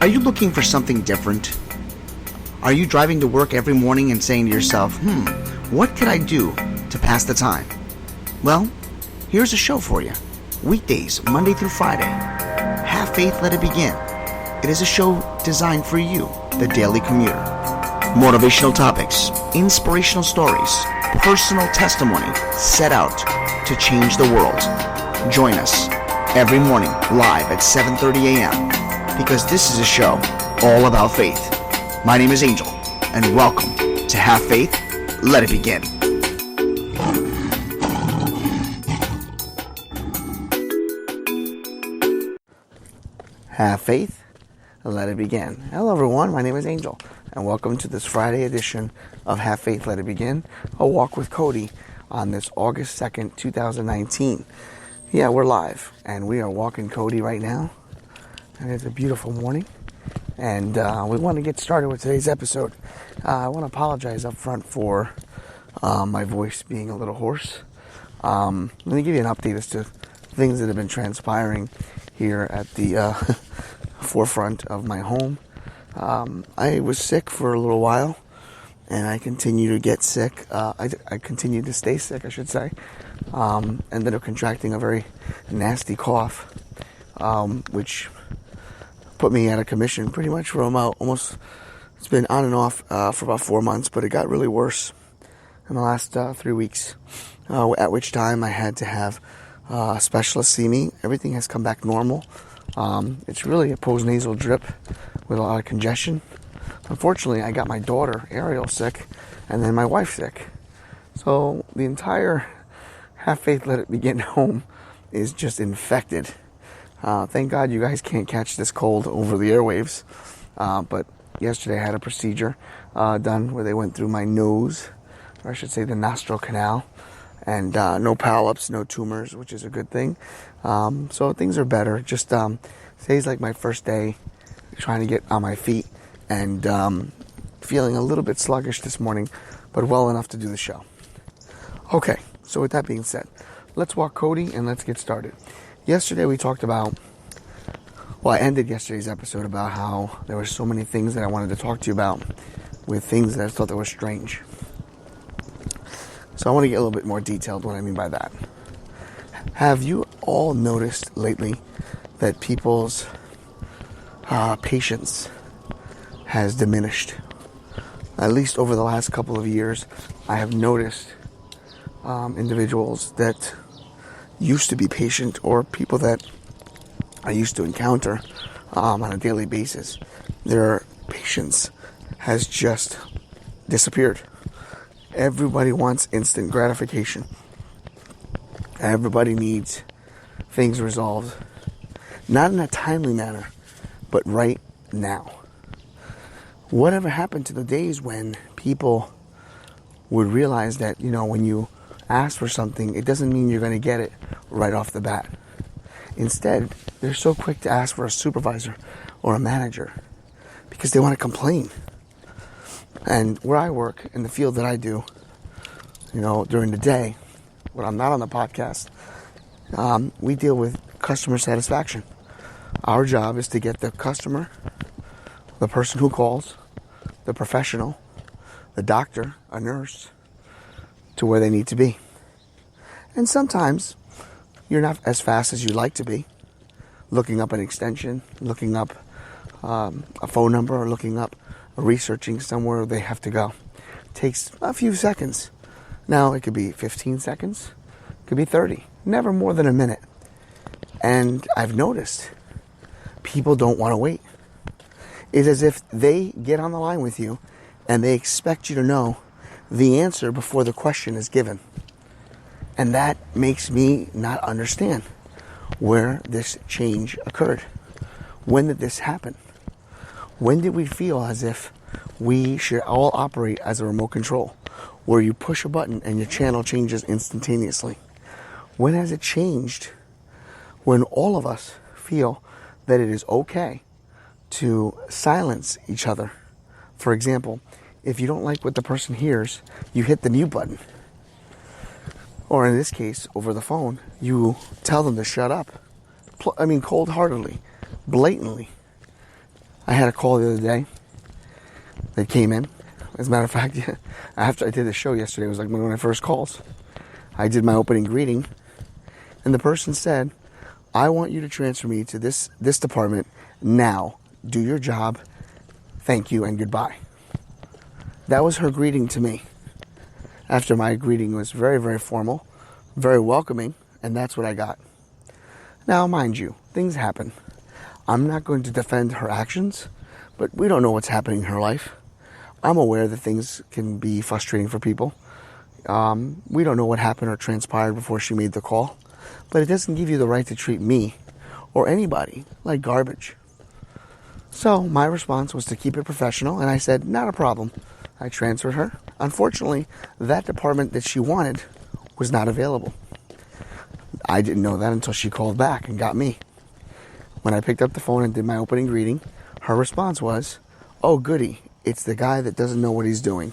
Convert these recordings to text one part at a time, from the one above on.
Are you looking for something different? Are you driving to work every morning and saying to yourself, what could I do to pass the time? Well, here's a show for you. Weekdays, Monday through Friday. Have Faith, Let It Begin. It is a show designed for you, the daily commuter. Motivational topics, inspirational stories, personal testimony set out to change the world. Join us every morning live at 7:30 a.m. because this is a show all about faith. My name is Angel, and welcome to Have Faith, Let It Begin. Have faith, let it begin. Hello everyone, my name is Angel, and welcome to this Friday edition of Have Faith, Let It Begin, a walk with Cody on this August 2nd, 2019. Yeah, we're live, and we are walking Cody right now, and it's a beautiful morning, and we want to get started with today's episode. I want to apologize up front for my voice being a little hoarse. Let me give you an update as to things that have been transpiring here at the forefront of my home. I was sick for a little while, and I continue to get sick. I continue to stay sick, I should say. Ended up contracting a very nasty cough, which put me out of commission pretty much for almost. It's been on and off for about 4 months, but it got really worse in the last 3 weeks. At which time I had to have a specialist see me. Everything has come back normal. It's really a postnasal drip with a lot of congestion. Unfortunately, I got my daughter, Ariel, sick, and then my wife sick. So the entire Have Faith, Let It Begin home is just infected. Thank God you guys can't catch this cold over the airwaves. But yesterday I had a procedure done where they went through my nose, or I should say the nostril canal, and no polyps, no tumors, which is a good thing. So things are better. Just today's like my first day trying to get on my feet, and feeling a little bit sluggish this morning, but well enough to do the show. Okay, so with that being said, let's walk Cody and let's get started. Yesterday we talked about, I ended yesterday's episode about how there were so many things that I wanted to talk to you about with things that I thought that were strange. So I want to get a little bit more detailed what I mean by that. Have you all noticed lately that people's patience has diminished? At least over the last couple of years, I have noticed individuals that used to be patient, or people that I used to encounter on a daily basis, their patience has just disappeared. Everybody wants instant gratification. Everybody needs things resolved, not in a timely manner, but right now. Whatever happened to the days when people would realize that, when you ask for something, it doesn't mean you're going to get it right off the bat. Instead, they're so quick to ask for a supervisor or a manager because they want to complain. And where I work, in the field that I do, during the day, when I'm not on the podcast, we deal with customer satisfaction. Our job is to get the customer, the person who calls, the professional, the doctor, a nurse, to where they need to be. And sometimes you're not as fast as you'd like to be, looking up an extension, looking up a phone number, or looking up, researching somewhere they have to go. It takes a few seconds. Now, it could be 15 seconds, it could be 30, never more than a minute. And I've noticed people don't want to wait. It's as if they get on the line with you and they expect you to know the answer before the question is given. And that makes me not understand where this change occurred. When did this happen? When did we feel as if we should all operate as a remote control, where you push a button and your channel changes instantaneously? When has it changed? When all of us feel that it is okay to silence each other. For example, if you don't like what the person hears, you hit the mute button. Or in this case, over the phone, you tell them to shut up. Cold-heartedly, blatantly. I had a call the other day that came in. As a matter of fact, after I did the show yesterday, it was like one of my first calls. I did my opening greeting, and the person said, I want you to transfer me to this department now. Do your job. Thank you and goodbye. That was her greeting to me. After my greeting was very, very formal, very welcoming, and that's what I got. Now, mind you, things happen. I'm not going to defend her actions, but we don't know what's happening in her life. I'm aware that things can be frustrating for people. We don't know what happened or transpired before she made the call, but it doesn't give you the right to treat me or anybody like garbage. So my response was to keep it professional, and I said, not a problem. I transferred her. Unfortunately, that department that she wanted was not available. I didn't know that until she called back and got me. When I picked up the phone and did my opening greeting, her response was, oh goody, it's the guy that doesn't know what he's doing.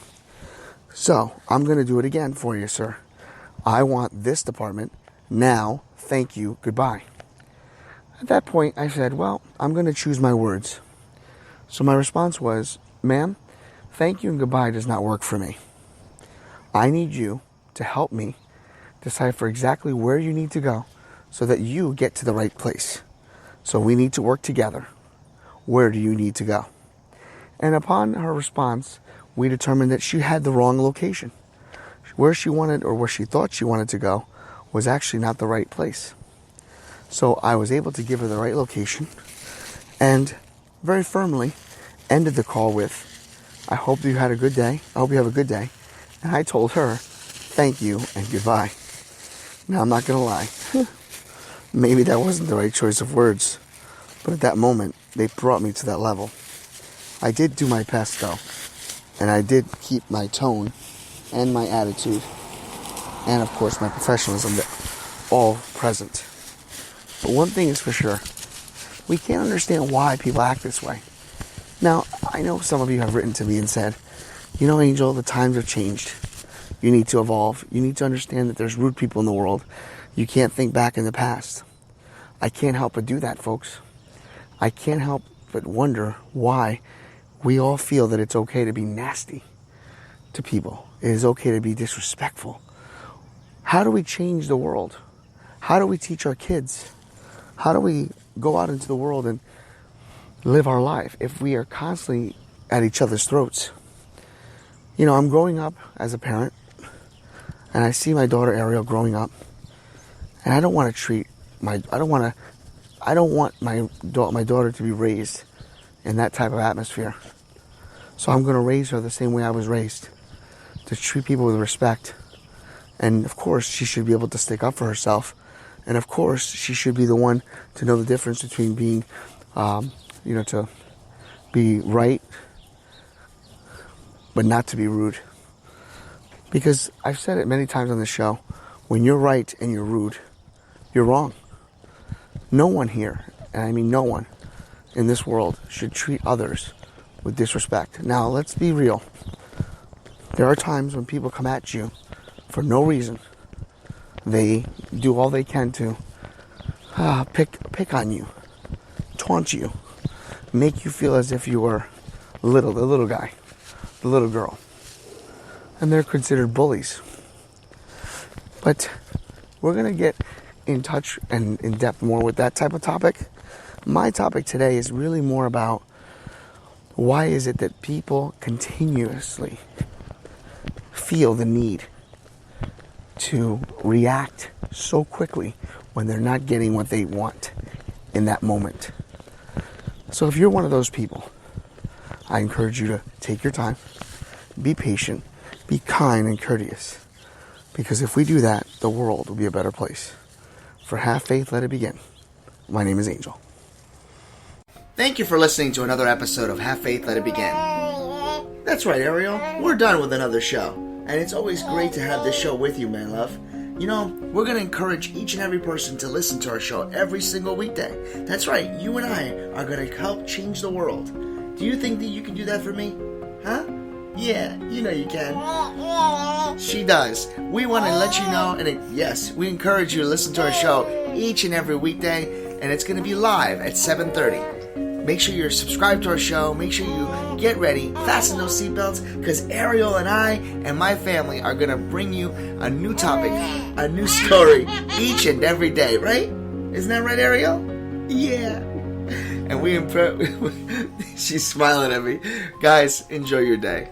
So, I'm going to do it again for you, sir. I want this department now. Thank you. Goodbye. At that point, I said, well, I'm going to choose my words. So my response was, ma'am, thank you and goodbye does not work for me. I need you to help me decipher exactly where you need to go so that you get to the right place. So we need to work together. Where do you need to go? And upon her response, we determined that she had the wrong location. Where she wanted, or where she thought she wanted to go, was actually not the right place. So I was able to give her the right location and very firmly ended the call with, I hope you had a good day. I hope you have a good day. And I told her, thank you and goodbye. Now, I'm not going to lie. Maybe that wasn't the right choice of words. But at that moment, they brought me to that level. I did do my best, though. And I did keep my tone and my attitude. And, of course, my professionalism all present. But one thing is for sure. We can't understand why people act this way. Now, I know some of you have written to me and said, you know, Angel, the times have changed. You need to evolve. You need to understand that there's rude people in the world. You can't think back in the past. I can't help but do that, folks. I can't help but wonder why we all feel that it's okay to be nasty to people. It is okay to be disrespectful. How do we change the world? How do we teach our kids? How do we go out into the world and live our life if we are constantly at each other's throats? You know, I'm growing up as a parent, and I see my daughter Ariel growing up, and I don't want my daughter to be raised in that type of atmosphere. So I'm going to raise her the same way I was raised, to treat people with respect. And of course, she should be able to stick up for herself. And of course, she should be the one to know the difference between being, to be right, but not to be rude. Because I've said it many times on this show, when you're right and you're rude, you're wrong. No one here, and I mean no one in this world, should treat others with disrespect. Now, let's be real. There are times when people come at you for no reason. They do all they can to pick on you, taunt you, make you feel as if you were the little guy, the little girl. And they're considered bullies. But we're going to get in touch and in depth more with that type of topic. My topic today is really more about why is it that people continuously feel the need to react so quickly when they're not getting what they want in that moment. So if you're one of those people, I encourage you to take your time, be patient, be kind and courteous. Because if we do that, the world will be a better place. For Have Faith, Let It Begin. My name is Angel. Thank you for listening to another episode of Have Faith, Let It Begin. That's right, Ariel. We're done with another show. And it's always great to have this show with you, my love. You know, we're going to encourage each and every person to listen to our show every single weekday. That's right, you and I are going to help change the world. Do you think that you can do that for me? Huh? Yeah, you know you can. She does. We want to let you know, and yes, we encourage you to listen to our show each and every weekday, and it's going to be live at 7:30. Make sure you're subscribed to our show. Make sure you get ready, fasten those seatbelts, because Ariel and I and my family are going to bring you a new topic, a new story each and every day, right? Isn't that right, Ariel? Yeah. And she's smiling at me. Guys, enjoy your day.